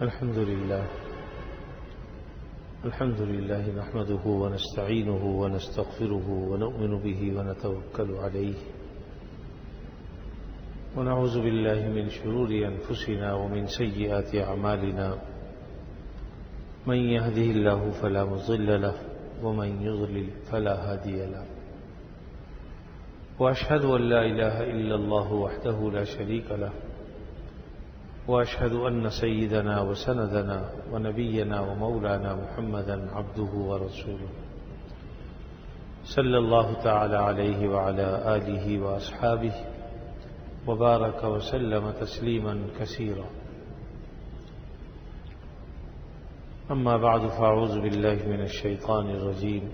الحمد لله نحمده ونستعينه ونستغفره ونؤمن به ونتوكل عليه ونعوذ بالله من شرور أنفسنا ومن سيئات أعمالنا من يهده الله فلا مضل له ومن يضلل فلا هادي له وأشهد أن لا إله إلا الله وحده لا شريك له وأشهد أن سيدنا وسندنا ونبينا ومولانا محمدا عبده ورسوله صلى الله تعالى عليه وعلى آله وأصحابه وبارك وسلم تسليما كثيرا. أما بعد فأعوذ بالله من الشيطان الرجيم.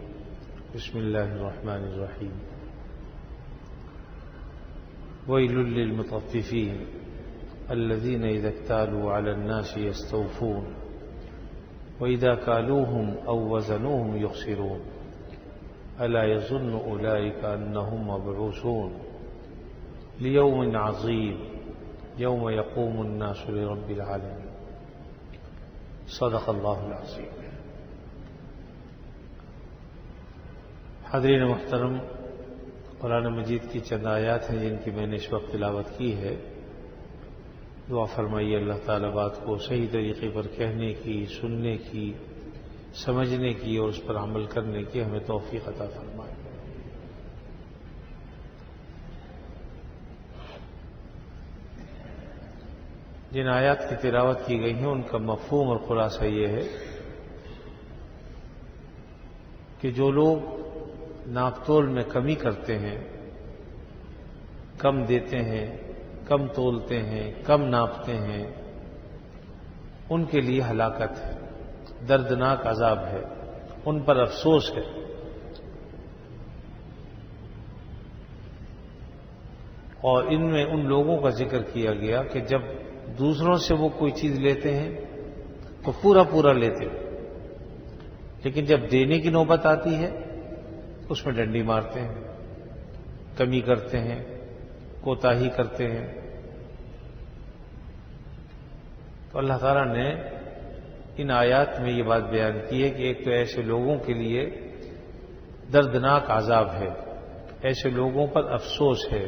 بسم الله الرحمن الرحيم. ويل للمطففين الذين إذا اكتالوا على الناس يستوفون وإذا كالوهم أو وزنوهم يخسرون ألا يظن أولئك أنهم مبعوثون ليوم عظيم يوم يقوم الناس لرب العالمين. صدق اللہ العظیم. حاضرین محترم، قرآن مجید کی چند آیات ہیں جن کی میں نے اس وقت تلاوت کی ہے. دعا فرمائیے اللہ تعالیٰ بات کو صحیح طریقے پر کہنے کی، سننے کی، سمجھنے کی اور اس پر عمل کرنے کی ہمیں توفیق عطا فرمائے. جن آیات کی تلاوت کی گئی ہیں ان کا مفہوم اور خلاصہ یہ ہے کہ جو لوگ ناپ تول میں کمی کرتے ہیں، کم دیتے ہیں، کم تولتے ہیں، کم ناپتے ہیں، ان کے لیے ہلاکت ہے، دردناک عذاب ہے، ان پر افسوس ہے. اور ان میں ان لوگوں کا ذکر کیا گیا کہ جب دوسروں سے وہ کوئی چیز لیتے ہیں تو پورا پورا لیتے ہیں، لیکن جب دینے کی نوبت آتی ہے اس میں ڈنڈی مارتے ہیں، کمی کرتے ہیں، کوتاہی کرتے ہیں. تو اللہ تعالیٰ نے ان آیات میں یہ بات بیان کی ہے کہ ایک تو ایسے لوگوں کے لیے دردناک عذاب ہے، ایسے لوگوں پر افسوس ہے.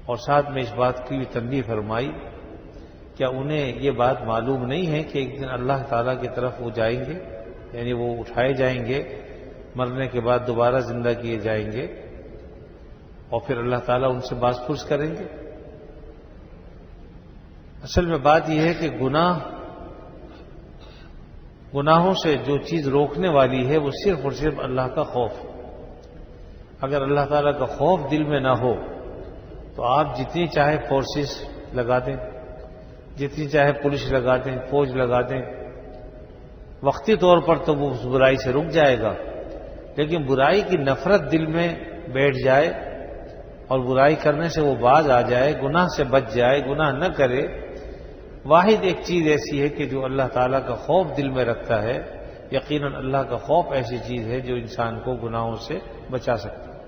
اور ساتھ میں اس بات کی بھی تنبیہ فرمائی کیا انہیں یہ بات معلوم نہیں ہے کہ ایک دن اللہ تعالیٰ کی طرف وہ جائیں گے، یعنی وہ اٹھائے جائیں گے، مرنے کے بعد دوبارہ زندہ کیے جائیں گے اور پھر اللہ تعالیٰ ان سے باز پرس کریں گے. اصل میں بات یہ ہے کہ گناہوں سے جو چیز روکنے والی ہے وہ صرف اور صرف اللہ کا خوف ہے. اگر اللہ تعالیٰ کا خوف دل میں نہ ہو تو آپ جتنی چاہے فورسز لگا دیں، جتنی چاہے پولیس لگا دیں، فوج لگا دیں، وقتی طور پر تو وہ اس برائی سے رک جائے گا، لیکن برائی کی نفرت دل میں بیٹھ جائے اور برائی کرنے سے وہ باز آ جائے، گناہ سے بچ جائے، گناہ نہ کرے. واحد ایک چیز ایسی ہے کہ جو اللہ تعالیٰ کا خوف دل میں رکھتا ہے. یقیناً اللہ کا خوف ایسی چیز ہے جو انسان کو گناہوں سے بچا سکتا ہے.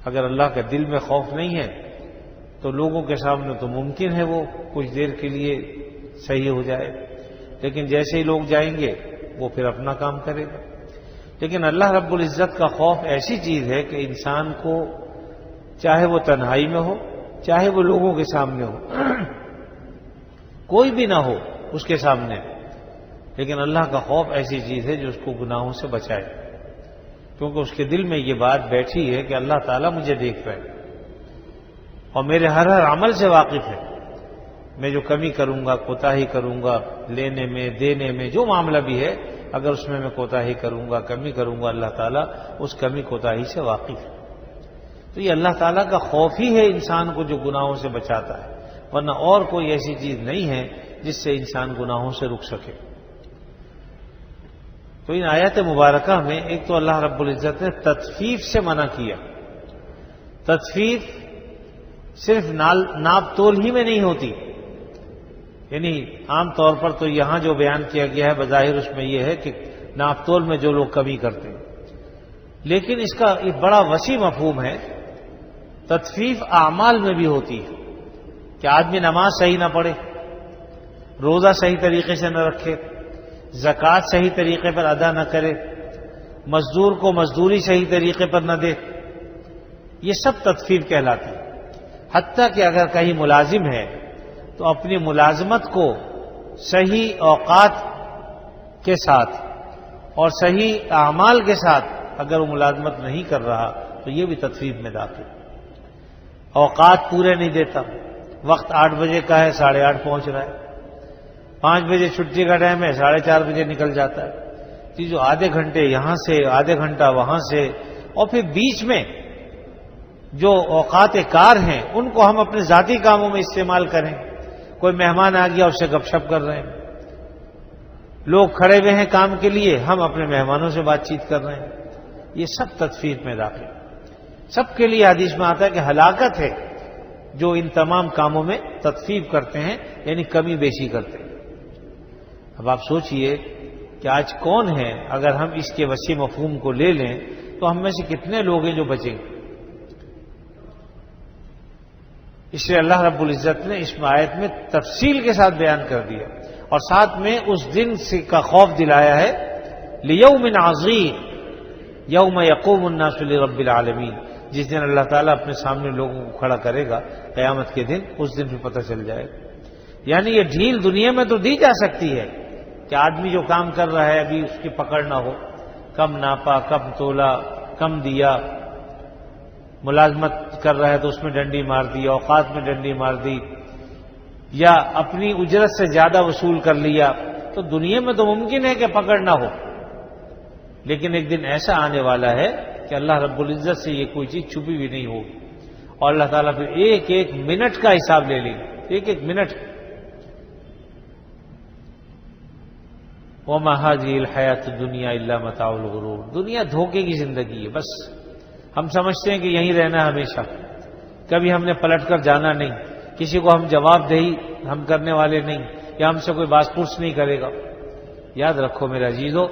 اگر اللہ کا دل میں خوف نہیں ہے تو لوگوں کے سامنے تو ممکن ہے وہ کچھ دیر کے لیے صحیح ہو جائے، لیکن جیسے ہی لوگ جائیں گے وہ پھر اپنا کام کرے گا. لیکن اللہ رب العزت کا خوف ایسی چیز ہے کہ انسان کو چاہے وہ تنہائی میں ہو، چاہے وہ لوگوں کے سامنے ہو، کوئی بھی نہ ہو اس کے سامنے، لیکن اللہ کا خوف ایسی چیز ہے جو اس کو گناہوں سے بچائے، کیونکہ اس کے دل میں یہ بات بیٹھی ہے کہ اللہ تعالیٰ مجھے دیکھ رہا ہے اور میرے ہر عمل سے واقف ہے. میں جو کمی کروں گا، کوتاہی کروں گا، لینے میں، دینے میں، جو معاملہ بھی ہے، اگر اس میں کوتاہی کروں گا، کمی کروں گا، اللہ تعالیٰ اس کمی کوتاہی سے واقف ہے. تو یہ اللہ تعالیٰ کا خوف ہی ہے انسان کو جو گناہوں سے بچاتا ہے، ورنہ اور کوئی ایسی چیز نہیں ہے جس سے انسان گناہوں سے رک سکے. تو ان آیات مبارکہ میں ایک تو اللہ رب العزت نے تطفیف سے منع کیا. تطفیف صرف ناپ تول ہی میں نہیں ہوتی، یعنی عام طور پر تو یہاں جو بیان کیا گیا ہے بظاہر اس میں یہ ہے کہ ناپ تول میں جو لوگ کمی کرتے ہیں، لیکن اس کا ایک بڑا وسیع مفہوم ہے. تطفیف اعمال میں بھی ہوتی ہے کہ آدمی نماز صحیح نہ پڑھے، روزہ صحیح طریقے سے نہ رکھے، زکوٰۃ صحیح طریقے پر ادا نہ کرے، مزدور کو مزدوری صحیح طریقے پر نہ دے، یہ سب تطفیف کہلاتی ہے۔ حتیٰ کہ اگر کہیں ملازم ہے تو اپنی ملازمت کو صحیح اوقات کے ساتھ اور صحیح اعمال کے ساتھ اگر وہ ملازمت نہیں کر رہا تو یہ بھی تطفیف میں داخل۔ اوقات پورے نہیں دیتا، وقت 8 بجے کا ہے 8:30 پہنچ رہا ہے، 5 بجے چھٹی کا ٹائم ہے 4:30 بجے نکل جاتا ہے، جو آدھے گھنٹے یہاں سے آدھے گھنٹہ وہاں سے، اور پھر بیچ میں جو اوقات کار ہیں ان کو ہم اپنے ذاتی کاموں میں استعمال کریں۔ کوئی مہمان آ گیا اس سے گپ شپ کر رہے ہیں، لوگ کھڑے ہوئے ہیں کام کے لیے، ہم اپنے مہمانوں سے بات چیت کر رہے ہیں، یہ سب تطفیف میں داخل۔ سب کے لیے حدیث میں آتا ہے کہ ہلاکت ہے جو ان تمام کاموں میں تطفیف کرتے ہیں، یعنی کمی بیشی کرتے ہیں۔ اب آپ سوچئے کہ آج کون ہے، اگر ہم اس کے وسیع مفہوم کو لے لیں تو ہم میں سے کتنے لوگ ہیں جو بچیں گے؟ اس لیے اللہ رب العزت نے اس آیت میں تفصیل کے ساتھ بیان کر دیا، اور ساتھ میں اس دن سے کا خوف دلایا ہے، لیوم عظیم یوم یقوم الناس لرب العالمین، جس دن اللہ تعالیٰ اپنے سامنے لوگوں کو کھڑا کرے گا قیامت کے دن، اس دن بھی پتہ چل جائے گا۔ یعنی یہ ڈھیل دنیا میں تو دی جا سکتی ہے کہ آدمی جو کام کر رہا ہے ابھی اس کی پکڑ نہ ہو، کم ناپا، کم تولا، کم دیا، ملازمت کر رہا ہے تو اس میں ڈنڈی مار دی، اوقات میں ڈنڈی مار دی، یا اپنی اجرت سے زیادہ وصول کر لیا، تو دنیا میں تو ممکن ہے کہ پکڑ نہ ہو، لیکن ایک دن ایسا آنے والا ہے کہ اللہ رب العزت سے یہ کوئی چیز چھپی بھی نہیں ہوگی، اور اللہ تعالیٰ پھر ایک ایک منٹ کا حساب لے لیں گے، ایک ایک منٹ۔ وَمَا هَٰذِهِ الْحَيَاةُ الدُّنْيَا إِلَّا مَتَاعُ الْغُرُورِ، دنیا دھوکے کی زندگی ہے، بس ہم سمجھتے ہیں کہ یہیں رہنا ہے ہمیشہ، کبھی ہم نے پلٹ کر جانا نہیں، کسی کو ہم جواب دہی ہم کرنے والے نہیں، یا ہم سے کوئی باس پرس نہیں کرے گا۔ یاد رکھو میرے عزیزو،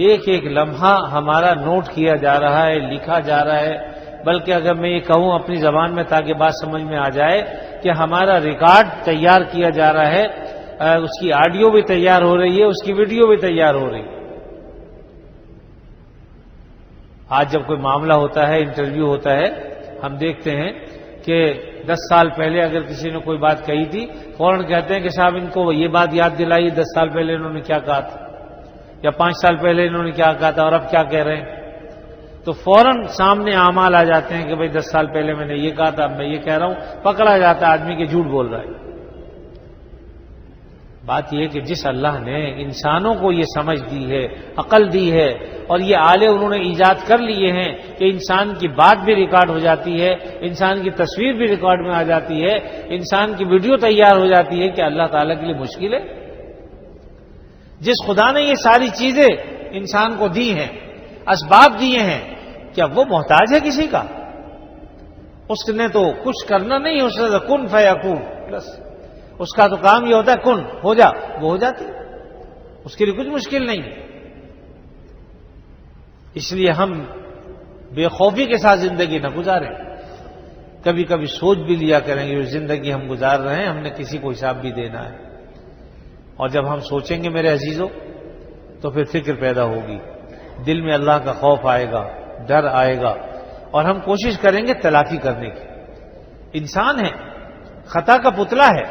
ایک ایک لمحہ ہمارا نوٹ کیا جا رہا ہے، لکھا جا رہا ہے، بلکہ اگر میں یہ کہوں اپنی زبان میں تاکہ بات سمجھ میں آ جائے کہ ہمارا ریکارڈ تیار کیا جا رہا ہے، اس کی آڈیو بھی تیار ہو رہی ہے، اس کی ویڈیو بھی تیار ہو رہی ہے۔ آج جب کوئی معاملہ ہوتا ہے، انٹرویو ہوتا ہے، ہم دیکھتے ہیں کہ 10 سال پہلے اگر کسی نے کوئی بات کہی تھی، فوراً کہتے ہیں کہ صاحب ان کو یہ بات یاد دلائیے 10 سال پہلے انہوں نے کیا کہا تھا، یا 5 سال پہلے انہوں نے کیا کہا تھا اور اب کیا کہہ رہے ہیں، تو فوراً سامنے اعمال آ جاتے ہیں کہ بھئی 10 سال پہلے میں نے یہ کہا تھا، اب میں یہ کہہ رہا ہوں، پکڑا جاتا ہے آدمی کہ جھوٹ بول رہا ہے۔ بات یہ کہ جس اللہ نے انسانوں کو یہ سمجھ دی ہے، عقل دی ہے، اور یہ آلے انہوں نے ایجاد کر لیے ہیں کہ انسان کی بات بھی ریکارڈ ہو جاتی ہے، انسان کی تصویر بھی ریکارڈ میں آ جاتی ہے، انسان کی ویڈیو تیار ہو جاتی ہے، کہ اللہ تعالیٰ کے لیے مشکل ہے؟ جس خدا نے یہ ساری چیزیں انسان کو دی ہیں، اسباب دیے ہیں، کیا وہ محتاج ہے کسی کا؟ اس نے تو کچھ کرنا نہیں، اس نے تو کن فیکون، بس اس کا تو کام یہ ہوتا ہے کن ہو جا، وہ ہو جاتی، اس کے لیے کچھ مشکل نہیں۔ اس لیے ہم بے خوفی کے ساتھ زندگی نہ گزاریں، کبھی کبھی سوچ بھی لیا کریں گے جو زندگی ہم گزار رہے ہیں، ہم نے کسی کو حساب بھی دینا ہے، اور جب ہم سوچیں گے میرے عزیزوں تو پھر فکر پیدا ہوگی، دل میں اللہ کا خوف آئے گا، ڈر آئے گا، اور ہم کوشش کریں گے تلافی کرنے کی۔ انسان ہے، خطا کا پتلا ہے،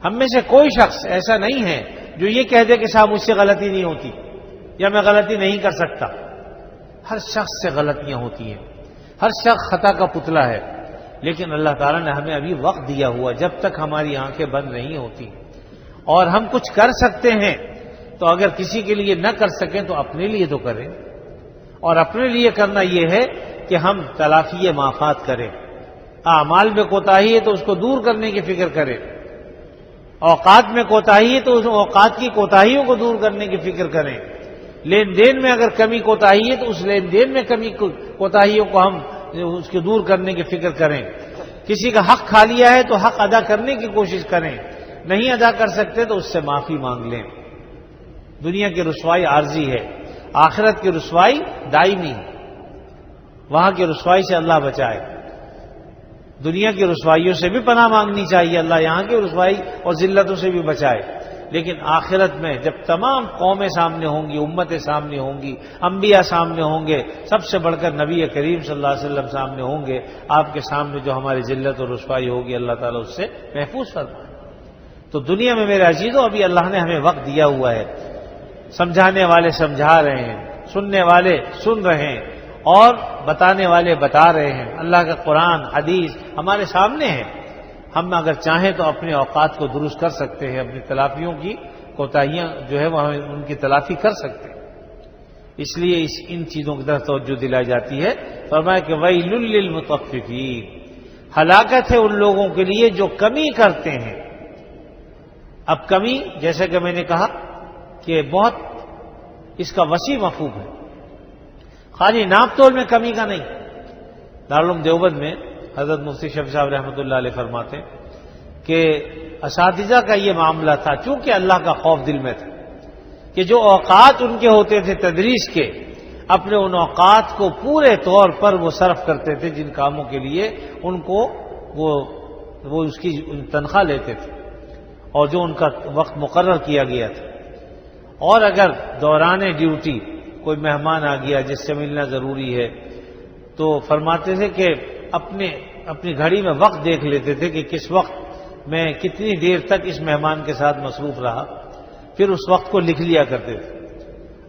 ہم میں سے کوئی شخص ایسا نہیں ہے جو یہ کہہ دے کہ صاحب مجھ سے غلطی نہیں ہوتی یا میں غلطی نہیں کر سکتا۔ ہر شخص سے غلطیاں ہوتی ہیں، ہر شخص خطا کا پتلا ہے، لیکن اللہ تعالیٰ نے ہمیں ابھی وقت دیا ہوا، جب تک ہماری آنکھیں بند نہیں ہوتی اور ہم کچھ کر سکتے ہیں، تو اگر کسی کے لیے نہ کر سکیں تو اپنے لیے تو کریں، اور اپنے لیے کرنا یہ ہے کہ ہم تلافی معافات کریں، اعمال میں کوتاہی ہے تو اس کو دور کرنے کی فکر کریں، اوقات میں کوتاہی ہے تو اس اوقات کی کوتاہیوں کو دور کرنے کی فکر کریں، لین دین میں اگر کمی کوتاہی ہے تو اس لین دین میں کمی کوتاہیوں کو ہم اس کے دور کرنے کی فکر کریں، کسی کا حق کھا لیا ہے تو حق ادا کرنے کی کوشش کریں، نہیں ادا کر سکتے تو اس سے معافی مانگ لیں۔ دنیا کی رسوائی عارضی ہے، آخرت کی رسوائی دائمی ہے، وہاں کی رسوائی سے اللہ بچائے۔ دنیا کی رسوائیوں سے بھی پناہ مانگنی چاہیے، اللہ یہاں کی رسوائی اور ذلتوں سے بھی بچائے، لیکن آخرت میں جب تمام قومیں سامنے ہوں گی، امتیں سامنے ہوں گی، انبیاء سامنے ہوں گے، سب سے بڑھ کر نبی کریم صلی اللہ علیہ وسلم سامنے ہوں گے، آپ کے سامنے جو ہماری ذلت اور رسوائی ہوگی اللہ تعالیٰ اس سے محفوظ فرمائے۔ تو دنیا میں میرے عزیزوں ابھی اللہ نے ہمیں وقت دیا ہوا ہے، سمجھانے والے سمجھا رہے ہیں، سننے والے سن رہے ہیں، اور بتانے والے بتا رہے ہیں، اللہ کا قرآن حدیث ہمارے سامنے ہے، ہم اگر چاہیں تو اپنے اوقات کو درست کر سکتے ہیں، اپنی تلافیوں کی کوتاہیاں جو ہے وہ ان کی تلافی کر سکتے ہیں، اس لیے ان چیزوں کی طرف توجہ دلائی جاتی ہے۔ فرمایا کہ ویل للمطففین، ہلاکت ہے ان لوگوں کے لیے جو کمی کرتے ہیں۔ اب کمی جیسے کہ میں نے کہا کہ بہت اس کا وسیع مفہوم ہے، خالی ناپ تول میں کمی کا نہیں۔ دارالعلوم دیوبند میں حضرت مفتی شفیع صاحب رحمۃ اللہ علیہ فرماتے ہیں کہ اساتذہ کا یہ معاملہ تھا، چونکہ اللہ کا خوف دل میں تھا کہ جو اوقات ان کے ہوتے تھے تدریس کے، اپنے ان اوقات کو پورے طور پر وہ صرف کرتے تھے جن کاموں کے لیے ان کو وہ اس کی تنخواہ لیتے تھے اور جو ان کا وقت مقرر کیا گیا تھا، اور اگر دوران ڈیوٹی کوئی مہمان آ گیا جس سے ملنا ضروری ہے تو فرماتے تھے کہ اپنی گھڑی میں وقت دیکھ لیتے تھے کہ کس وقت میں کتنی دیر تک اس مہمان کے ساتھ مصروف رہا، پھر اس وقت کو لکھ لیا کرتے تھے۔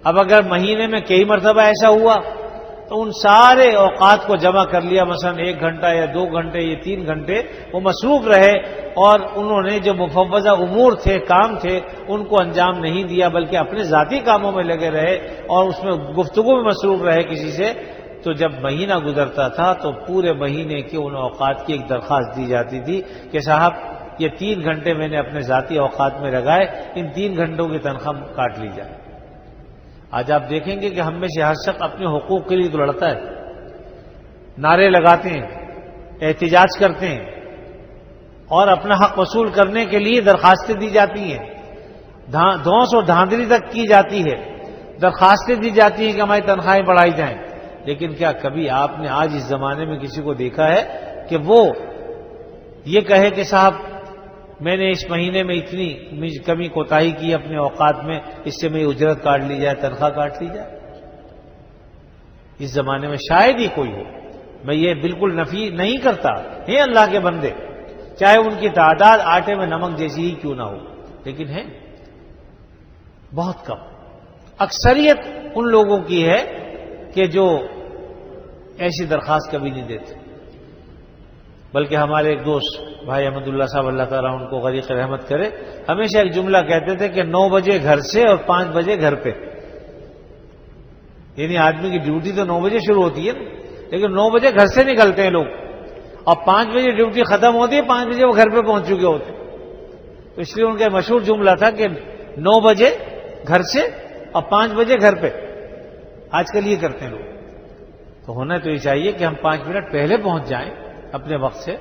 اب اگر مہینے میں کئی مرتبہ ایسا ہوا تو ان سارے اوقات کو جمع کر لیا، مثلا 1 گھنٹہ یا 2 گھنٹے یا 3 گھنٹے وہ مصروف رہے، اور انہوں نے جو مفوضہ امور تھے، کام تھے، ان کو انجام نہیں دیا بلکہ اپنے ذاتی کاموں میں لگے رہے اور اس میں گفتگو میں مصروف رہے کسی سے، تو جب مہینہ گزرتا تھا تو پورے مہینے کے ان اوقات کی ایک درخواست دی جاتی تھی کہ صاحب یہ 3 گھنٹے میں نے اپنے ذاتی اوقات میں لگائے، ان 3 گھنٹوں کی تنخواہ کاٹ لی جائے۔ آج آپ دیکھیں گے کہ ہم میں سے ہر شخص اپنے حقوق کے لیے تو لڑتا ہے، نعرے لگاتے ہیں، احتجاج کرتے ہیں، اور اپنا حق وصول کرنے کے لیے درخواستیں دی جاتی ہیں، دھونس اور دھاندلی تک کی جاتی ہے، درخواستیں دی جاتی ہیں کہ ہماری تنخواہیں بڑھائی جائیں، لیکن کیا کبھی آپ نے آج اس زمانے میں کسی کو دیکھا ہے کہ وہ یہ کہے کہ صاحب میں نے اس مہینے میں اتنی کمی کوتاہی کی اپنے اوقات میں، اس سے میری اجرت کاٹ لی جائے، تنخواہ کاٹ لی جائے؟ اس زمانے میں شاید ہی کوئی ہو، میں یہ بالکل نفی نہیں کرتا، ہیں اللہ کے بندے، چاہے ان کی تعداد آٹے میں نمک جیسی ہی کیوں نہ ہو، لیکن ہے بہت کم۔ اکثریت ان لوگوں کی ہے کہ جو ایسی درخواست کبھی نہیں دیتے، بلکہ ہمارے ایک دوست بھائی احمد اللہ صاحب، اللہ تعالیٰ ان کو غریق رحمت کرے، ہمیشہ ایک جملہ کہتے تھے کہ 9 بجے گھر سے اور 5 بجے گھر پہ، یعنی آدمی کی ڈیوٹی تو 9 بجے شروع ہوتی ہے نا، لیکن 9 بجے گھر سے نکلتے ہیں لوگ، اور 5 بجے ڈیوٹی ختم ہوتی ہے، 5 بجے وہ گھر پہ پہنچ چکے ہوتے۔ تو اس لیے ان کا مشہور جملہ تھا کہ 9 بجے گھر سے اور 5 بجے گھر پہ، آج کل یہ کرتے ہیں لوگ۔ تو ہونا تو یہ چاہیے کہ ہم 5 منٹ پہلے پہنچ جائیں اپنے وقت سے،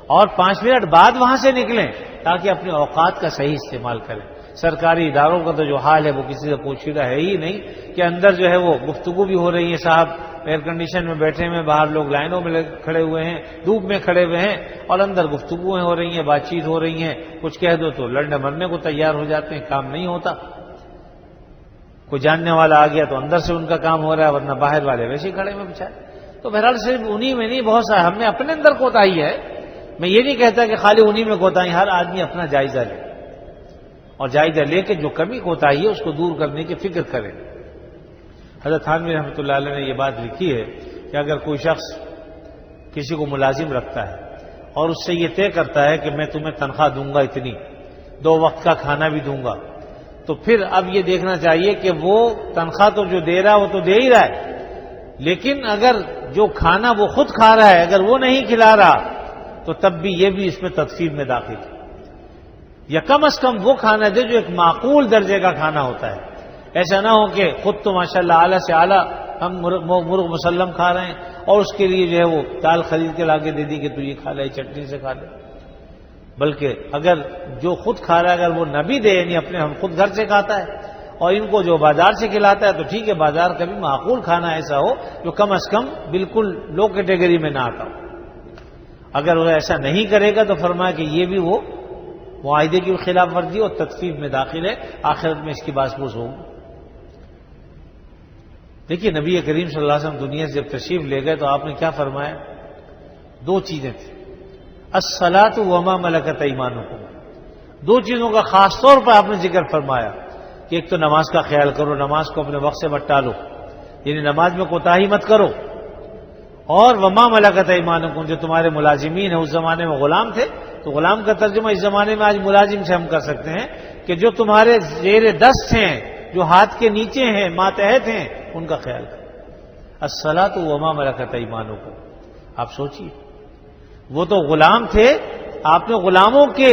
اور 5 منٹ بعد وہاں سے نکلیں تاکہ اپنے اوقات کا صحیح استعمال کریں۔ سرکاری اداروں کا تو جو حال ہے وہ کسی سے پوشیدہ ہے ہی نہیں، کہ اندر جو ہے وہ گفتگو بھی ہو رہی ہے، صاحب ایئر کنڈیشن میں بیٹھے ہوئے، باہر لوگ لائنوں میں کھڑے ہوئے ہیں، دھوپ میں کھڑے ہوئے ہیں، اور اندر گفتگویں ہو رہی ہیں، بات چیت ہو رہی ہیں، کچھ کہہ دو تو لڑنے مرنے کو تیار ہو جاتے ہیں، کام نہیں ہوتا۔ کوئی جاننے والا آ گیا تو اندر سے ان کا کام ہو رہا ہے، ورنہ باہر والے ویسے ہی کھڑے ہوئے بچائے۔ تو بہرحال صرف انہی میں نہیں، بہت سارے ہم نے اپنے اندر کوتاہی ہے، میں یہ نہیں کہتا کہ خالی انہی میں کوتاہی، ہر آدمی اپنا جائزہ لے، اور جائزہ لے کے جو کمی کوتاہی ہے اس کو دور کرنے کی فکر کرے۔ حضرت تھانوی رحمۃ اللہ علیہ نے یہ بات لکھی ہے کہ اگر کوئی شخص کسی کو ملازم رکھتا ہے اور اس سے یہ طے کرتا ہے کہ میں تمہیں تنخواہ دوں گا اتنی، 2 وقت کا کھانا بھی دوں گا، تو پھر اب یہ دیکھنا چاہیے کہ وہ تنخواہ تو جو دے رہا ہے وہ تو دے ہی رہا ہے، لیکن اگر جو کھانا وہ خود کھا رہا ہے اگر وہ نہیں کھلا رہا تو تب بھی یہ بھی اس میں تدفین میں داخل ہے، یا کم از کم وہ کھانا دے جو ایک معقول درجے کا کھانا ہوتا ہے۔ ایسا نہ ہو کہ خود تو ماشاءاللہ اعلیٰ سے اعلیٰ ہم مرغ مسلم کھا رہے ہیں اور اس کے لیے جو ہے وہ دال خرید کے لا کے دے دی کہ تو یہ کھا لے، چٹنی سے کھا لے، بلکہ اگر جو خود کھا رہا ہے اگر وہ نہ بھی دے، یعنی اپنے ہم خود گھر سے کھاتا ہے اور ان کو جو بازار سے کھلاتا ہے تو ٹھیک ہے، بازار کا بھی معقول کھانا ایسا ہو جو کم از کم بالکل لو کیٹیگری میں نہ آتا ہو۔ اگر وہ ایسا نہیں کرے گا تو فرمایا کہ یہ بھی وہ معاہدے کی خلاف ورزی اور تطفیف میں داخل ہے، آخرت میں اس کی باس پوس ہوگی۔ دیکھیے نبی کریم صلی اللہ علیہ وسلم دنیا سے جب تشریف لے گئے تو آپ نے کیا فرمایا؟ دو چیزیں تھیں، الصلاۃ وما ملکت ایمانکم، دو چیزوں کا خاص طور پر آپ نے ذکر فرمایا کہ ایک تو نماز کا خیال کرو، نماز کو اپنے وقت سے مت ٹالو، یعنی نماز میں کوتاہی مت کرو، اور وما ملکت ایمانکم، جو تمہارے ملازمین ہیں، اس زمانے میں غلام تھے تو غلام کا ترجمہ اس زمانے میں آج ملازم سے ہم کر سکتے ہیں کہ جو تمہارے زیر دست ہیں، جو ہاتھ کے نیچے ہیں، ماتحت ہیں، ان کا خیال کرو۔ الصلاۃ وما ملکت ایمانکم، آپ سوچئے وہ تو غلام تھے، آپ نے غلاموں کے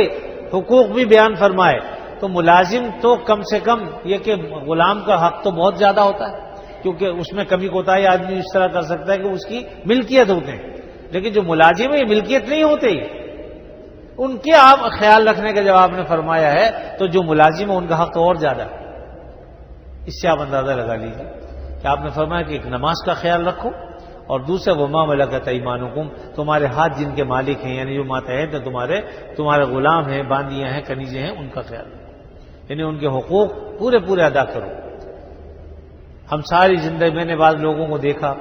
حقوق بھی بیان فرمائے، تو ملازم تو کم سے کم یہ کہ غلام کا حق تو بہت زیادہ ہوتا ہے، کیونکہ اس میں کمی کوتاہی آدمی اس طرح کر سکتا ہے کہ اس کی ملکیت ہوتے ہیں، لیکن جو ملازم ہے یہ ملکیت نہیں ہوتے ہی، ان کے آپ خیال رکھنے کا جب آپ نے فرمایا ہے تو جو ملازم ہے ان کا حق تو اور زیادہ ہے۔ اس سے آپ اندازہ لگا لیجیے کہ آپ نے فرمایا کہ ایک نماز کا خیال رکھو، اور دوسرا وما ملکت ایمانکم، تمہارے ہاتھ جن کے مالک ہیں، یعنی جو ماتحت ہیں، تمہارے غلام ہیں، باندیاں ہیں، کنیزیں ہیں، ان کا خیال رکھو، یعنی ان کے حقوق پورے پورے ادا کرو۔ ہم ساری زندگی میں نے بعض لوگوں کو دیکھا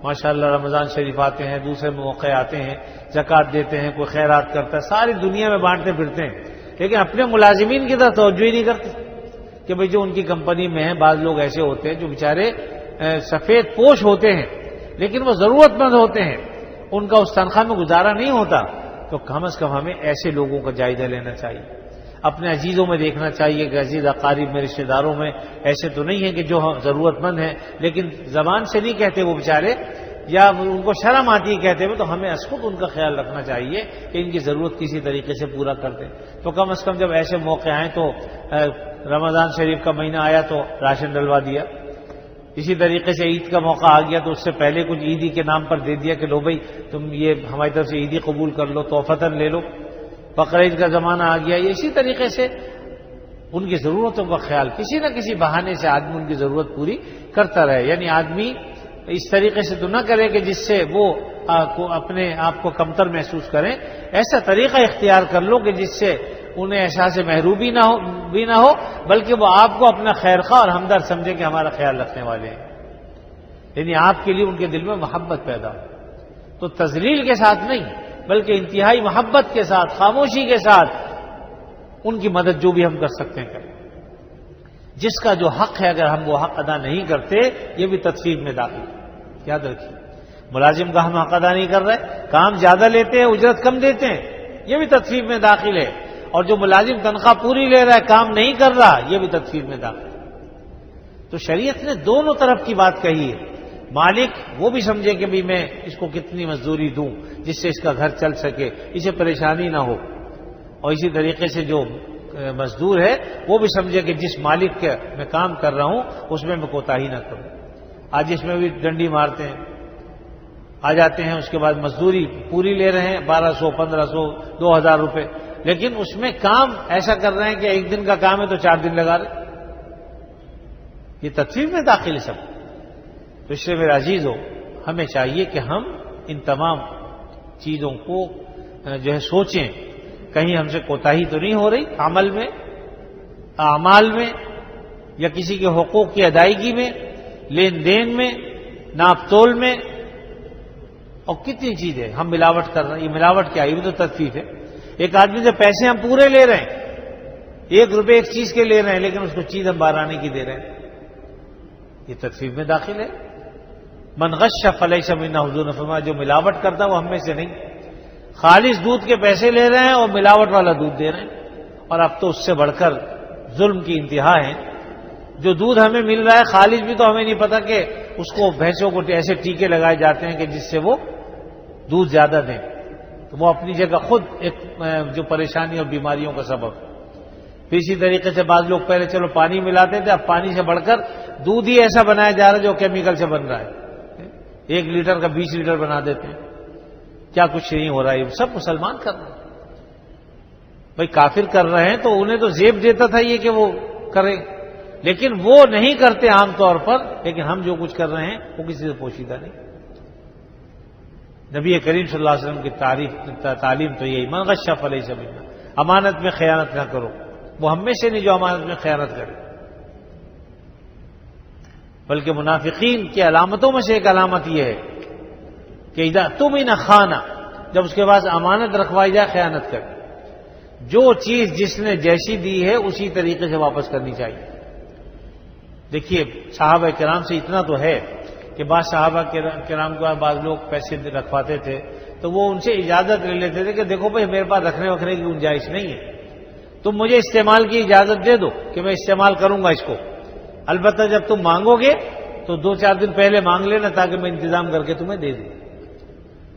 ماشاءاللہ رمضان شریف آتے ہیں، دوسرے موقع آتے ہیں، زکوٰۃ دیتے ہیں، کوئی خیرات کرتا ہے، ساری دنیا میں بانٹتے پھرتے ہیں، لیکن اپنے ملازمین کی طرف توجہ ہی نہیں کرتے کہ بھئی جو ان کی کمپنی میں ہیں، بعض لوگ ایسے ہوتے ہیں جو بیچارے سفید پوش ہوتے ہیں لیکن وہ ضرورت مند ہوتے ہیں، ان کا اس تنخواہ میں گزارا نہیں ہوتا، تو کم از کم ہمیں ایسے لوگوں کا جائزہ لینا چاہیے، اپنے عزیزوں میں دیکھنا چاہیے کہ عزیز اقارب میں، رشتہ داروں میں ایسے تو نہیں ہیں کہ جو ضرورت مند ہیں لیکن زبان سے نہیں کہتے وہ بیچارے، یا ان کو شرم آتی ہے کہتے ہوئے، تو ہمیں از خود ان کا خیال رکھنا چاہیے کہ ان کی ضرورت کسی طریقے سے پورا کر دیں۔ تو کم از کم جب ایسے موقع آئیں تو رمضان شریف کا مہینہ آیا تو راشن ڈلوا دیا، اسی طریقے سے عید کا موقع آ گیا تو اس سے پہلے کچھ عیدی کے نام پر دے دیا کہ لو بھائی تم یہ ہماری طرف سے عیدی قبول کر لو، تحفتاً لے لو، بقرعید کا زمانہ آ گیا، اسی طریقے سے ان کی ضرورتوں کا خیال کسی نہ کسی بہانے سے آدمی ان کی ضرورت پوری کرتا رہے، یعنی آدمی اس طریقے سے تو نہ کرے کہ جس سے وہ اپنے آپ کو کمتر محسوس کریں، ایسا طریقہ اختیار کر لو کہ جس سے انہیں احساس محرومی نہ ہو بلکہ وہ آپ کو اپنا خیر خواہ اور ہمدرد سمجھے کہ ہمارا خیال رکھنے والے ہیں، یعنی آپ کے لیے ان کے دل میں محبت پیدا ہو، تو تذلیل کے ساتھ نہیں بلکہ انتہائی محبت کے ساتھ، خاموشی کے ساتھ ان کی مدد جو بھی ہم کر سکتے ہیں کریں۔ جس کا جو حق ہے اگر ہم وہ حق ادا نہیں کرتے یہ بھی تطفیف میں داخل ہے، یاد رکھیے، ملازم کا ہم حق ادا نہیں کر رہے، کام زیادہ لیتے ہیں، اجرت کم دیتے ہیں، یہ بھی تطفیف میں داخل ہے، اور جو ملازم تنخواہ پوری لے رہا ہے کام نہیں کر رہا یہ بھی تطفیف میں داخل ہے۔ تو شریعت نے دونوں طرف کی بات کہی ہے، مالک وہ بھی سمجھے کہ بھی میں اس کو کتنی مزدوری دوں جس سے اس کا گھر چل سکے، اسے پریشانی نہ ہو، اور اسی طریقے سے جو مزدور ہے وہ بھی سمجھے کہ جس مالک کے میں کام کر رہا ہوں اس میں کوتاہی نہ کروں۔ آج اس میں بھی ڈنڈی مارتے ہیں، آ جاتے ہیں اس کے بعد مزدوری پوری لے رہے ہیں 1200 1500 2000 روپے، لیکن اس میں کام ایسا کر رہے ہیں کہ ایک دن کا کام ہے تو 4 دن لگا رہے، یہ تطفیف میں داخل ہے سب۔ تو اس سے میرے عزیز ہو، ہمیں چاہیے کہ ہم ان تمام چیزوں کو جو ہے سوچیں، کہیں ہم سے کوتاہی تو نہیں ہو رہی عمل میں، اعمال میں، یا کسی کے حقوق کی ادائیگی میں، لین دین میں، ناپ تول میں، اور کتنی چیزیں ہم ملاوٹ کر رہے ہیں۔ یہ ملاوٹ کیا ہے؟ یہ بھی تو تطفیف ہے۔ ایک آدمی سے پیسے ہم پورے لے رہے ہیں، 1 روپے ایک چیز کے لے رہے ہیں، لیکن اس کو چیز ہم بارانے کی دے رہے ہیں، یہ تطفیف میں داخل ہے۔ من غش فلیس منا، حضور نے فرمایا جو ملاوٹ کرتا وہ ہم میں سے نہیں۔ خالص دودھ کے پیسے لے رہے ہیں اور ملاوٹ والا دودھ دے رہے ہیں، اور اب تو اس سے بڑھ کر ظلم کی انتہا ہے۔ جو دودھ ہمیں مل رہا ہے خالص بھی تو ہمیں نہیں پتا کہ اس کو بھینسوں کو ایسے ٹیکے لگائے جاتے ہیں کہ جس سے وہ دودھ زیادہ دیں، تو وہ اپنی جگہ خود ایک جو پریشانی اور بیماریوں کا سبب۔ پھر اسی طریقے سے بعض لوگ پہلے چلو پانی ملاتے تھے، اب پانی سے بڑھ کر دودھ ہی ایسا بنایا جا رہا ہے جو کیمیکل سے بن رہا ہے، 1 لیٹر کا 20 لیٹر بنا دیتے ہیں، کیا کچھ نہیں ہو رہا ہے، یہ سب مسلمان کر رہے ہیں۔ بھائی کافر کر رہے ہیں تو انہیں تو زیب دیتا تھا یہ کہ وہ کرے، لیکن وہ نہیں کرتے عام طور پر، لیکن ہم جو کچھ کر رہے ہیں وہ کسی سے پوشیدہ نہیں۔ نبی کریم صلی اللہ علیہ وسلم کی تعلیم تو یہی، من غش فلیس منا، امانت میں خیانت نہ کرو، وہ ہم میں سے نہیں جو امانت میں خیانت کرے۔ بلکہ منافقین کی علامتوں میں سے ایک علامت یہ ہے کہ اذا اؤتمن خان، جب اس کے بعد امانت رکھوائی جائے خیانت کرے۔ جو چیز جس نے جیسی دی ہے اسی طریقے سے واپس کرنی چاہیے۔ دیکھیے صحابہ کرام سے اتنا تو ہے کہ بعض صحابہ کرام کے بعض لوگ پیسے رکھواتے تھے تو وہ ان سے اجازت لے لیتے تھے کہ دیکھو بھائی میرے پاس رکھنے وکھنے کی گنجائش نہیں ہے، تم مجھے استعمال کی اجازت دے دو کہ میں استعمال کروں گا اس کو، البتہ جب تم مانگو گے تو 2-4 دن پہلے مانگ لینا تاکہ میں انتظام کر کے تمہیں دے دوں۔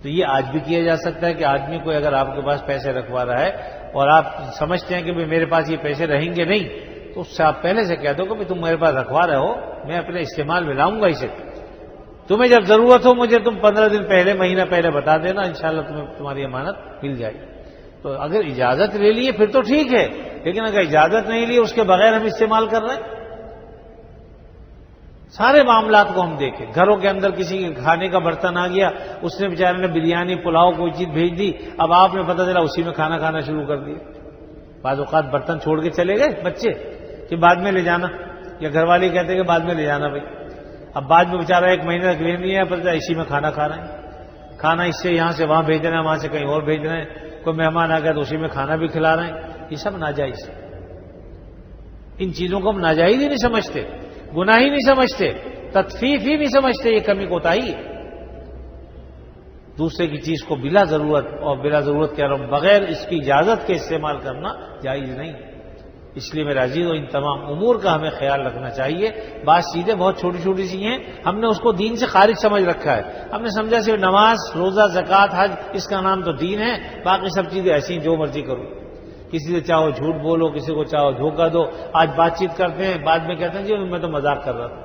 تو یہ آج بھی کیا جا سکتا ہے کہ آدمی کوئی اگر آپ کے پاس پیسے رکھوا رہا ہے اور آپ سمجھتے ہیں کہ میرے پاس یہ پیسے رہیں گے نہیں، تو اس سے آپ پہلے سے کہہ دو کہ تم میرے پاس رکھوا رہے ہو، میں اپنے استعمال میں لاؤں گا اسے، تمہیں جب ضرورت ہو مجھے تم 15 دن پہلے، مہینہ پہلے بتا دینا، انشاءاللہ تمہیں تمہاری امانت مل جائے گی۔ تو اگر اجازت لے لیے پھر تو ٹھیک ہے، لیکن اگر اجازت نہیں لی اس کے بغیر ہم استعمال کر رہے ہیں، سارے معاملات کو ہم دیکھیں، گھروں کے اندر کسی کے کھانے کا برتن آ گیا، اس نے بیچارے نے بریانی پلاؤ کوئی چیز بھیج دی، اب آپ نے پتہ چلا اسی میں کھانا کھانا شروع کر دیا۔ بعض اوقات برتن چھوڑ کے چلے گئے بچے کہ بعد میں لے جانا، یا گھر والے کہتے ہیں کہ بعد میں لے جانا بھائی، اب بعد میں بیچارہ 1 مہینے تک لے نہیں ہے، پتہ اسی میں کھانا کھا رہے ہیں، کھانا اس سے یہاں سے وہاں بھیج رہے ہیں، وہاں سے کہیں اور بھیج رہے ہیں، کوئی مہمان آ گیا تو اسی میں کھانا بھی کھلا رہے ہیں، یہ سب ناجائز ہے۔ ان چیزوں کو ہم ناجائز ہی نہیں سمجھتے، گناہ ہی نہیں سمجھتے، تطفیف ہی نہیں سمجھتے، یہ کمی کوتاہی ہے۔ دوسرے کی چیز کو بلا ضرورت، اور بلا ضرورت کہہ رہا ہوں بغیر اس کی اجازت کے استعمال کرنا جائز نہیں، اس لیے میرے عزیز ان تمام امور کا ہمیں خیال رکھنا چاہیے۔ بعض چیزیں بہت چھوٹی چھوٹی سی ہیں، ہم نے اس کو دین سے خارج سمجھ رکھا ہے، ہم نے سمجھا صرف نماز، روزہ، زکوٰۃ، حج، اس کا نام تو دین ہے، باقی سب چیزیں ایسی ہیں جو مرضی کرو، کسی سے چاہو جھوٹ بولو، کسی کو چاہو دھوکہ دو۔ آج بات چیت کرتے ہیں، بعد میں کہتے ہیں جی میں تو مذاق کر رہا تھا،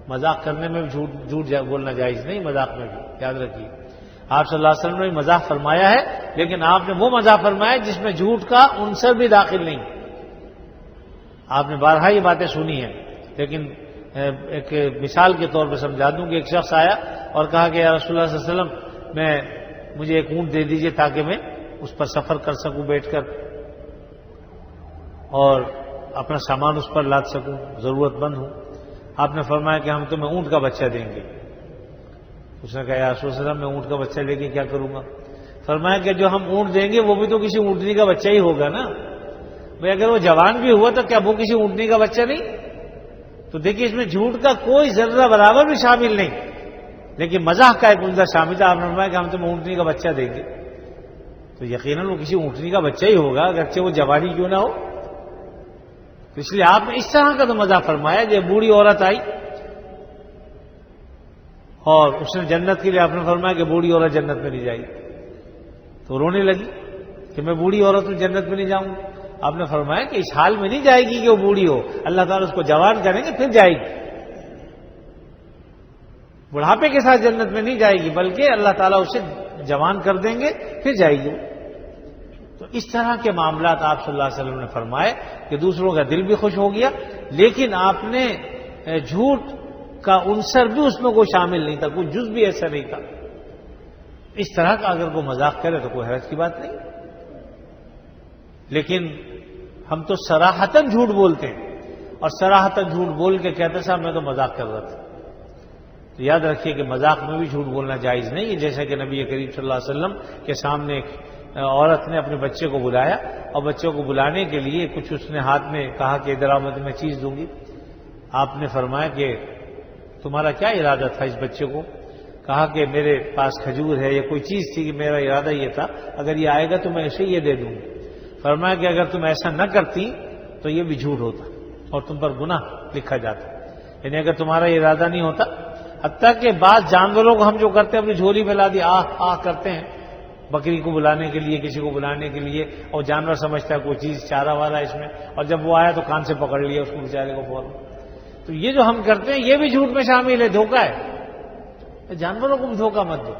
مذاق کرنے میں بھی جھوٹ بولنا جائز نہیں، مذاق میں بھی یاد رکھیے آپ صلی اللہ علیہ وسلم نے مذاق فرمایا ہے، لیکن آپ نے وہ مذاق فرمایا ہے جس میں جھوٹ کا عنصر بھی داخل نہیں۔ آپ نے بارہا یہ باتیں سنی ہیں، لیکن ایک مثال کے طور پہ سمجھا دوں کہ ایک شخص آیا اور کہا کہ یا رسول اللہ صلی اللہ علیہ وسلم مجھے ایک اونٹ دے دیجئے تاکہ میں اس پر سفر کر سکوں بیٹھ کر اور اپنا سامان اس پر لاد سکوں، ضرورت مند ہوں۔ آپ نے فرمایا کہ ہم تمہیں اونٹ کا بچہ دیں گے۔ اس نے کہا یا رسول اللہ میں اونٹ کا بچہ لے کے کیا کروں گا؟ فرمایا کہ جو ہم اونٹ دیں گے وہ بھی تو کسی اونٹنی کا بچہ ہی ہوگا نا بھائی، اگر وہ جوان بھی ہوا تو کیا وہ کسی اونٹنی کا بچہ نہیں؟ تو دیکھیے اس میں جھوٹ کا کوئی ذرہ برابر بھی شامل نہیں، لیکن مزاح کا ایک عمدہ شامل تھا۔ آپ نے فرمایا کہ ہم تمہیں اونٹنی کا بچہ دیں گے، تو یقیناً وہ کسی اونٹنی کا بچہ ہی ہوگا، اگرچہ وہ جوانی کیوں نہ ہو۔ تو اس لیے آپ نے اس طرح کا تو مزاح فرمایا۔ جب بوڑھی عورت آئی اور اس نے جنت کے لیے آپ نے فرمایا کہ بوڑھی عورت جنت میں نہیں جائے گی، تو رونے لگی کہ میں بوڑھی عورت ہوں جنت میں نہیں جاؤں گی۔ آپ نے فرمایا کہ اس حال میں نہیں جائے گی کہ وہ بوڑھی ہو، اللہ تعالیٰ اس کو جوان کریں گے پھر جائے گی، بڑھاپے کے ساتھ جنت میں نہیں جائے گی، بلکہ اللہ تعالیٰ اسے جوان کر دیں گے پھر جائے گی۔ تو اس طرح کے معاملات آپ صلی اللہ علیہ وسلم نے فرمائے کہ دوسروں کا دل بھی خوش ہو گیا، لیکن آپ نے جھوٹ کا عنصر بھی اس میں کوئی شامل نہیں تھا، کوئی جز بھی ایسا نہیں تھا۔ اس طرح کا اگر کوئی مذاق کرے تو کوئی حرج کی بات نہیں، لیکن ہم تو صراحتاً جھوٹ بولتے ہیں اور صراحتاً جھوٹ بول کے کہتے صاحب میں تو مذاق کر رہا تھا۔ تو یاد رکھیے کہ مذاق میں بھی جھوٹ بولنا جائز نہیں ہے، جیسا کہ نبی کریم صلی اللہ علیہ وسلم کے سامنے ایک عورت نے اپنے بچے کو بلایا اور بچے کو بلانے کے لیے کچھ اس نے ہاتھ میں کہا کہ ادھر آؤ میں تمہیں چیز دوں گی۔ آپ نے فرمایا کہ تمہارا کیا ارادہ تھا اس بچے کو؟ کہا کہ میرے پاس کھجور ہے یا کوئی چیز تھی کہ میرا ارادہ یہ تھا اگر یہ آئے گا تو میں اسے یہ دے دوں گی۔ فرمایا کہ اگر تم ایسا نہ کرتی تو یہ بھی جھوٹ ہوتا اور تم پر گناہ لکھا جاتا، یعنی اگر تمہارا ارادہ نہیں ہوتا۔ حتیٰ کہ بعض جانوروں کو ہم جو کرتے ہیں اپنی جھولی پھیلا دی آہ آہ کرتے ہیں بکری کو بلانے کے لیے، کسی کو بلانے کے لیے، اور جانور سمجھتا ہے کوئی چیز چارہ والا اس میں، اور جب وہ آیا تو کان سے پکڑ لیا اس کو بیچارے کو فوراً۔ تو یہ جو ہم کرتے ہیں یہ بھی جھوٹ میں شامل ہے، دھوکہ ہے، جانوروں کو بھی دھوکہ مت دو۔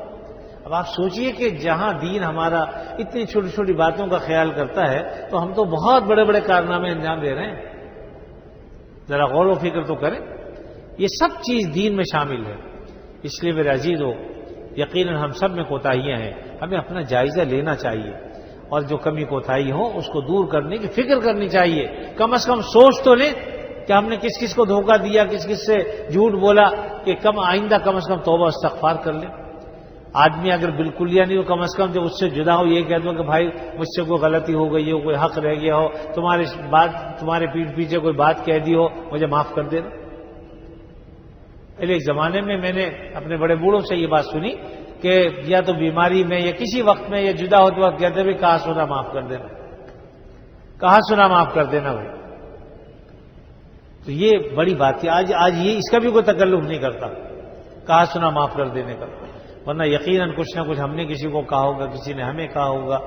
اب آپ سوچئے کہ جہاں دین ہمارا اتنی چھوٹی چھوٹی باتوں کا خیال کرتا ہے تو ہم تو بہت بڑے بڑے کارنامے انجام دے رہے ہیں، ذرا غور و فکر تو کریں۔ یہ سب چیز دین میں شامل ہے، اس لیے میرے عزیزو یقیناً ہم سب میں کوتاہیاں ہیں، ہمیں اپنا جائزہ لینا چاہیے اور جو کمی کوتاہی ہو اس کو دور کرنے کی فکر کرنی چاہیے. کم از کم سوچ تو لیں کہ ہم نے کس کس کو دھوکہ دیا، کس کس سے جھوٹ بولا، کہ آئندہ کم از کم توبہ استغفار کر لیں. آدمی اگر بالکل یا نہیں ہو، کم از کم جب اس سے جدا ہو یہ کہہ دو کہ بھائی مجھ سے کوئی غلطی ہو گئی ہو، کوئی حق رہ گیا ہو، تمہارے پیٹھ پیچھے کوئی بات کہہ دی ہو، مجھے معاف کر دینا. ایک زمانے میں نے اپنے بڑے بوڑھوں سے یہ بات سنی کہ یا تو بیماری میں یا کسی وقت میں یا جدا ہوتے وقت کہتے بھی کہا سنا معاف کر دینا، کہا سنا معاف کر دینا بھائی. تو یہ بڑی بات ہے. آج یہ اس کا بھی کوئی تکلف نہیں کرتا کہا سنا معاف کر دینے کا، ورنہ یقیناً کچھ نہ کچھ ہم نے کسی کو کہا ہوگا، کسی نے ہمیں کہا ہوگا.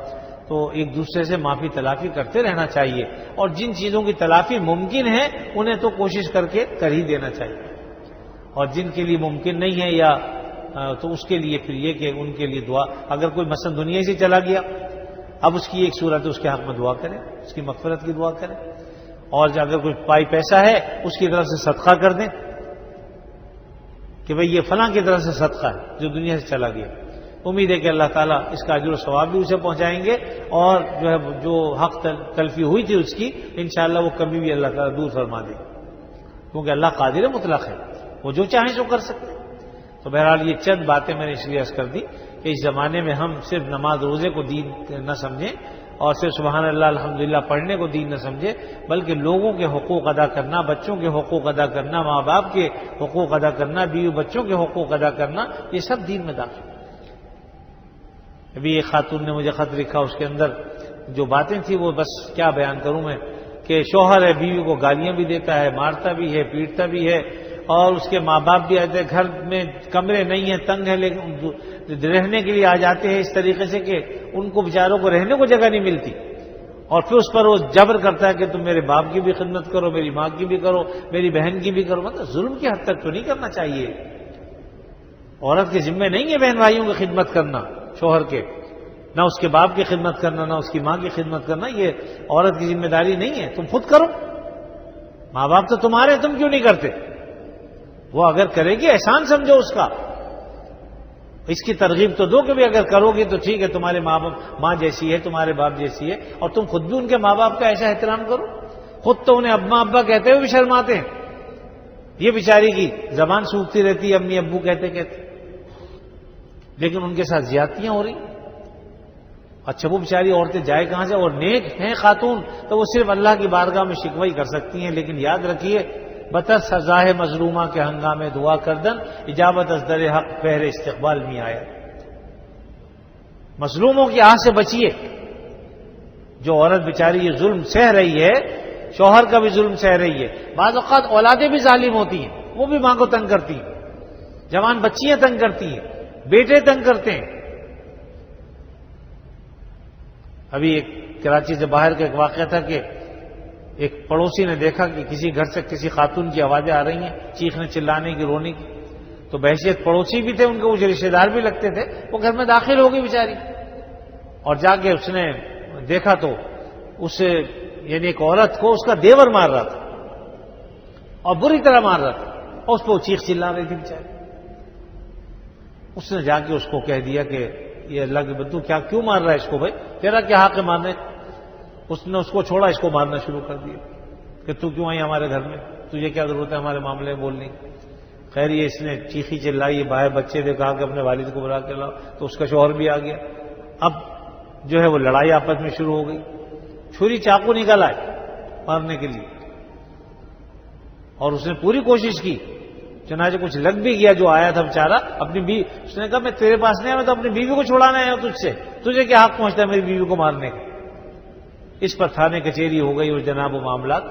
تو ایک دوسرے سے معافی تلافی کرتے رہنا چاہیے، اور جن چیزوں کی تلافی ممکن ہے انہیں تو کوشش کر کے کر ہی دینا چاہیے، اور جن کے لیے ممکن نہیں ہے یا تو اس کے لیے پھر یہ کہ ان کے لیے دعا. اگر کوئی مثلا دنیا سے چلا گیا، اب اس کی ایک صورت ہے اس کے حق میں دعا کریں، اس کی مغفرت کی دعا کریں. اور اگر کوئی پائی پیسہ ہے اس کی طرف سے صدقہ کر دیں کہ بھئی یہ فلاں کی طرف سے صدقہ ہے جو دنیا سے چلا گیا. امید ہے کہ اللہ تعالیٰ اس کا اجر و ثواب بھی اسے پہنچائیں گے، اور جو حق تلفی ہوئی تھی اس کی انشاءاللہ وہ کمی بھی اللہ تعالیٰ دور فرما دے، کیونکہ اللہ قادر مطلق ہے، وہ جو چاہیں سو کر سکتے. تو بہرحال یہ چند باتیں میں نے اس لیے عرض کر دی کہ اس زمانے میں ہم صرف نماز روزے کو دین نہ سمجھیں، اور صرف سبحان اللہ الحمدللہ پڑھنے کو دین نہ سمجھے، بلکہ لوگوں کے حقوق ادا کرنا، بچوں کے حقوق ادا کرنا، ماں باپ کے حقوق ادا کرنا، بیوی بچوں کے حقوق ادا کرنا، یہ سب دین میں داخل. ابھی ایک خاتون نے مجھے خط لکھا، اس کے اندر جو باتیں تھیں وہ بس کیا بیان کروں میں، کہ شوہر ہے بیوی کو گالیاں بھی دیتا ہے، مارتا بھی ہے، پیٹتا بھی ہے، اور اس کے ماں باپ بھی آتے ہیں، گھر میں کمرے نہیں ہیں، تنگ ہے، لیکن رہنے کے لیے آ جاتے ہیں اس طریقے سے کہ ان کو بیچاروں کو رہنے کو جگہ نہیں ملتی، اور پھر اس پر وہ جبر کرتا ہے کہ تم میرے باپ کی بھی خدمت کرو، میری ماں کی بھی کرو، میری بہن کی بھی کرو. مطلب ظلم کی حد تک تو نہیں کرنا چاہیے. عورت کے ذمہ نہیں ہے بہن بھائیوں کی خدمت کرنا، شوہر کے، نہ اس کے باپ کی خدمت کرنا، نہ اس کی ماں کی خدمت کرنا، یہ عورت کی ذمہ داری نہیں ہے. تم خود کرو، ماں باپ تو تمہارے، تم کیوں نہیں کرتے؟ وہ اگر کرے گی احسان سمجھو اس کا، اس کی ترغیب تو دو کہ بھی اگر کرو گی تو ٹھیک ہے، تمہارے ماں جیسی ہے، تمہارے باپ جیسی ہے، اور تم خود بھی ان کے ماں باپ کا ایسا احترام کرو. خود تو انہیں ابا ابا کہتے ہوئے بھی شرماتے ہیں، یہ بیچاری کی زبان سوکھتی رہتی ہے امی ابو کہتے کہتے، لیکن ان کے ساتھ زیادتیاں ہو رہی. اچھا وہ بیچاری عورتیں جائے کہاں سے؟ اور نیک ہیں خاتون تو وہ صرف اللہ کی بارگاہ میں شکوہ ہی کر سکتی ہیں، لیکن یاد رکھیے بتر سزا ہے مظلومہ کے ہنگامے دعا کردن، اجابت از در حق پہرے استقبال میں آیا. مظلوموں کی آہ سے بچیے. جو عورت بیچاری یہ ظلم سہ رہی ہے، شوہر کا بھی ظلم سہ رہی ہے، بعض اوقات اولادیں بھی ظالم ہوتی ہیں، وہ بھی ماں کو تنگ کرتی ہیں، جوان بچیاں تنگ کرتی ہیں، بیٹے تنگ کرتے ہیں. ابھی ایک کراچی سے باہر کا ایک واقعہ تھا کہ ایک پڑوسی نے دیکھا کہ کسی گھر سے کسی خاتون کی آوازیں آ رہی ہیں، چیخنے چلانے کی، رونے کی. تو بحیثیت پڑوسی بھی تھے ان کے، وہ رشتے دار بھی لگتے تھے، وہ گھر میں داخل ہو گئی بیچاری، اور جا کے اس نے دیکھا تو اس یعنی ایک عورت کو اس کا دیور مار رہا تھا، اور بری طرح مار رہا تھا، اور اس پہ وہ چیخ چلا رہی تھی بیچاری. اس نے جا کے اس کو کہہ دیا کہ یہ اللہ کے بدو کیوں مار رہا ہے اس کو؟ بھائی تیرا کیا حق ہے مارنے؟ اس نے اس کو چھوڑا، اس کو مارنا شروع کر دیا کہ تو کیوں آئی ہمارے گھر میں، تجھے کیا ضرورت ہے ہمارے معاملے میں بولنے کی. خیر یہ اس نے چیخی چلائی، باہر بچے نے کہا کہ اپنے والد کو بلا کے لاؤ، تو اس کا شوہر بھی آ گیا. اب جو ہے وہ لڑائی آپس میں شروع ہو گئی، چھری چاقو نکل آئے مارنے کے لیے، اور اس نے پوری کوشش کی، چنانچہ کچھ لگ بھی گیا. جو آیا تھا بیچارہ اپنی بیوی، اس نے کہا میں تیرے پاس نہیں آیا، میں تو اپنی بیوی کو چھڑانے آیا ہوں تجھ سے، تجھے کیا حق پہنچتا ہے میری بیوی کو مارنے کا؟ اس پر تھانے کچہری ہو گئی، اور جناب وہ معاملات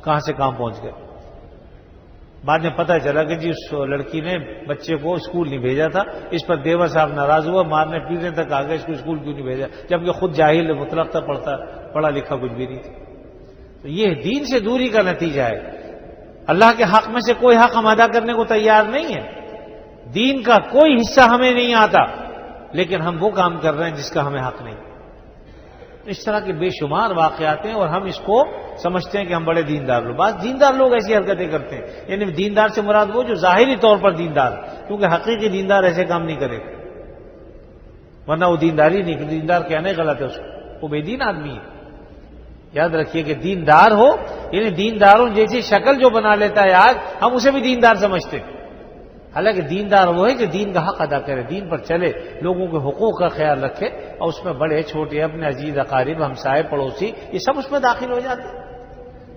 کہاں سے کہاں پہنچ گئے. بعد میں پتہ چلا کہ جی اس لڑکی نے بچے کو اسکول نہیں بھیجا تھا، اس پر دیور صاحب ناراض ہوا، مارنے پیٹنے تک آ گئے، اس کو اسکول کیوں نہیں بھیجا، جبکہ خود جاہل مطلق تھا، پڑھا لکھا کچھ بھی نہیں تھا. تو یہ دین سے دوری کا نتیجہ ہے. اللہ کے حق میں سے کوئی حق ہم ادا کرنے کو تیار نہیں ہے، دین کا کوئی حصہ ہمیں نہیں آتا، لیکن ہم وہ کام کر رہے ہیں جس کا ہمیں حق نہیں. اس طرح کے بے شمار واقعات ہیں، اور ہم اس کو سمجھتے ہیں کہ ہم بڑے دیندار لوگ. بعض دیندار لوگ ایسی حرکتیں کرتے ہیں. یعنی دیندار سے مراد وہ جو ظاہری طور پر دیندار، کیونکہ حقیقی دیندار ایسے کام نہیں کرے، ورنہ وہ دینداری نہیں. دیندار کہنا ہی غلط ہے اس کو، وہ بے دین آدمی ہے. یاد رکھیے کہ دیندار ہو یعنی دینداروں جیسی شکل جو بنا لیتا ہے آج، ہم اسے بھی دیندار سمجھتے ہیں. حالانکہ دیندار وہ ہے جو دین کا حق ادا کرے، دین پر چلے، لوگوں کے حقوق کا خیال رکھے، اور اس میں بڑے چھوٹے اپنے عزیز اقارب ہمسائے پڑوسی یہ سب اس میں داخل ہو جاتے ہیں.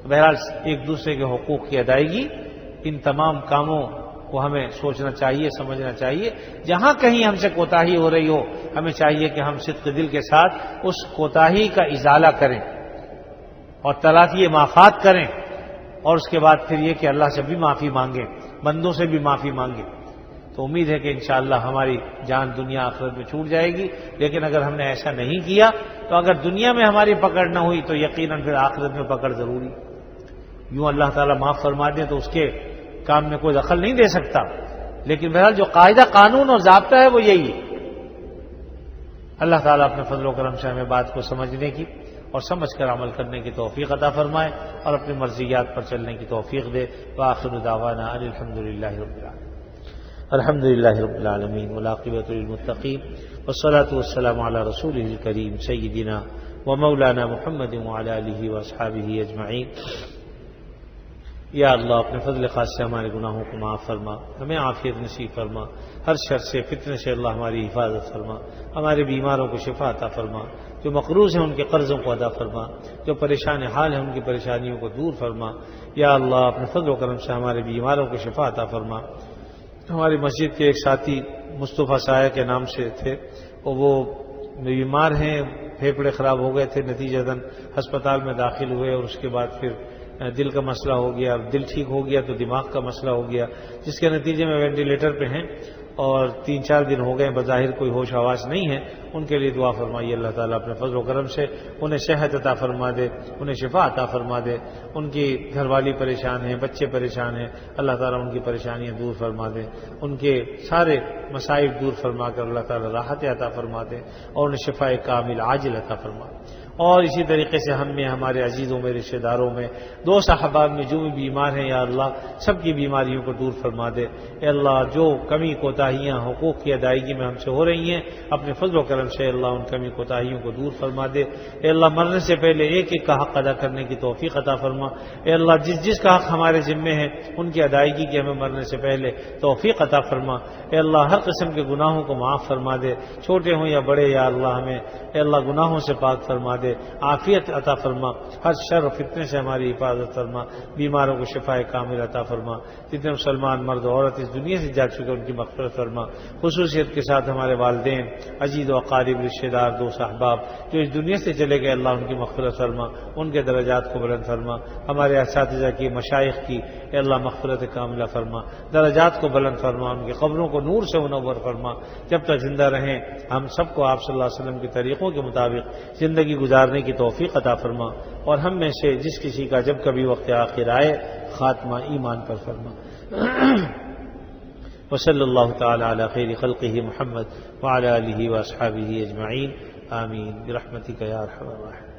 بہرحال ایک دوسرے کے حقوق کی ادائیگی، ان تمام کاموں کو ہمیں سوچنا چاہیے، سمجھنا چاہیے. جہاں کہیں ہم سے کوتاہی ہو رہی ہو، ہمیں چاہیے کہ ہم صدق دل کے ساتھ اس کوتاہی کا ازالہ کریں اور تلافی معافات کریں، اور اس کے بعد پھر یہ کہ اللہ سے بھی معافی مانگیں، بندوں سے بھی معافی مانگیں. تو امید ہے کہ انشاءاللہ ہماری جان دنیا آخرت میں چھوٹ جائے گی. لیکن اگر ہم نے ایسا نہیں کیا تو اگر دنیا میں ہماری پکڑ نہ ہوئی تو یقیناً پھر آخرت میں پکڑ ضروری. یوں اللہ تعالیٰ معاف فرما دے تو اس کے کام میں کوئی دخل نہیں دے سکتا، لیکن بہرحال جو قاعدہ قانون اور ضابطہ ہے وہ یہی ہے. اللہ تعالیٰ اپنے فضل و کرم سے ہمیں بات کو سمجھنے کی اور سمجھ کر عمل کرنے کی توفیق عطا فرمائے اور اپنی مرضیات پر چلنے کی توفیق دے. وآخر دعوانا ان الحمدللہ رب العالمین. الحمدللہ رب العالمین والعاقبۃ للمتقین والصلاة والسلام علی رسولہ الکریم سیدنا ومولانا محمد وعلی آلہ واصحابہ اجمعین. یا اللہ اپنے فضل خاص سے ہمارے گناہوں کو معاف فرما، ہمیں عافیت نصیب فرما، ہر شر سے فتنے سے اللہ ہماری حفاظت فرما، ہمارے بیماروں کو شفا عطا فرما، جو مقروض ہیں ان کے قرضوں کو ادا فرما، جو پریشان حال ہیں ان کی پریشانیوں کو دور فرما. یا اللہ اپنے فضل و کرم سے ہمارے بیماروں کو شفا عطا فرما. ہماری مسجد کے ایک ساتھی مصطفیٰ سایہ کے نام سے تھے، اور وہ بیمار ہیں، پھیپھڑے خراب ہو گئے تھے، نتیجتاً ہسپتال میں داخل ہوئے، اور اس کے بعد پھر دل کا مسئلہ ہو گیا. دل ٹھیک ہو گیا تو دماغ کا مسئلہ ہو گیا، جس کے نتیجے میں وینٹیلیٹر پہ ہیں اور 3-4 دن ہو گئے، بظاہر کوئی ہوش آواز نہیں ہے. ان کے لیے دعا فرمائیے اللہ تعالیٰ اپنے فضل و کرم سے انہیں صحت عطا فرما دے، انہیں شفا عطا فرما دے. ان کی گھر والی پریشان ہیں، بچے پریشان ہیں، اللہ تعالیٰ ان کی پریشانیاں دور فرما دے، ان کے سارے مصائب دور فرما کر اللہ تعالیٰ راحت عطا فرما دے اور انہیں شفا کامل عاجل عطا فرما. اور اسی طریقے سے ہم میں، ہمارے عزیزوں میں، رشتہ داروں میں، دوست احباب میں جو بھی بیمار ہیں، یا اللہ سب کی بیماریوں کو دور فرما دے. اے اللہ جو کمی کوتاہیاں حقوق کی ادائیگی میں ہم سے ہو رہی ہیں، اپنے فضل و کرم سے اللہ ان کمی کوتاہیوں کو دور فرما دے. اے اللہ مرنے سے پہلے ایک ایک کا حق ادا کرنے کی توفیق عطا فرما. اے اللہ جس کا حق ہمارے ذمے ہے ان کی ادائیگی کی ہمیں مرنے سے پہلے توفیق عطا فرما. اے اللہ ہر قسم کے گناہوں کو معاف فرما دے، چھوٹے ہوں یا بڑے. یا اللہ ہمیں اے اللہ گناہوں سے پاک فرما دے، عافیت عطا فرما، ہر شر و فتنے سے ہماری حفاظت فرما، بیماروں کو شفا کامل عطا فرما. جتنے مسلمان مرد و عورت اس دنیا سے جا چکے ان کی مغفرت فرما. خصوصیت کے ساتھ ہمارے والدین، عزیز و اقارب، رشتہ دار، دوست احباب جو اس دنیا سے چلے گئے، اللہ ان کی مغفرت فرما، ان کے درجات کو بلند فرما. ہمارے اساتذہ کی، مشائخ کی اے اللہ مغفرت کاملہ فرما، درجات کو بلند فرما، ان کی قبروں کو نور سے منور فرما. جب تک زندہ رہیں ہم سب کو آپ صلی اللہ علیہ وسلم کے طریقوں کے مطابق زندگی گزارنے کی توفیق عطا فرما، اور ہم میں سے جس کسی کا جب کبھی وقت آخر آئے خاتمہ ایمان پر فرما. وصلی اللہ تعالی علی خیر خلقہ محمد وعلی آلہ واصحابہ اجمعین. آمین برحمتک یا ارحم الراحمین.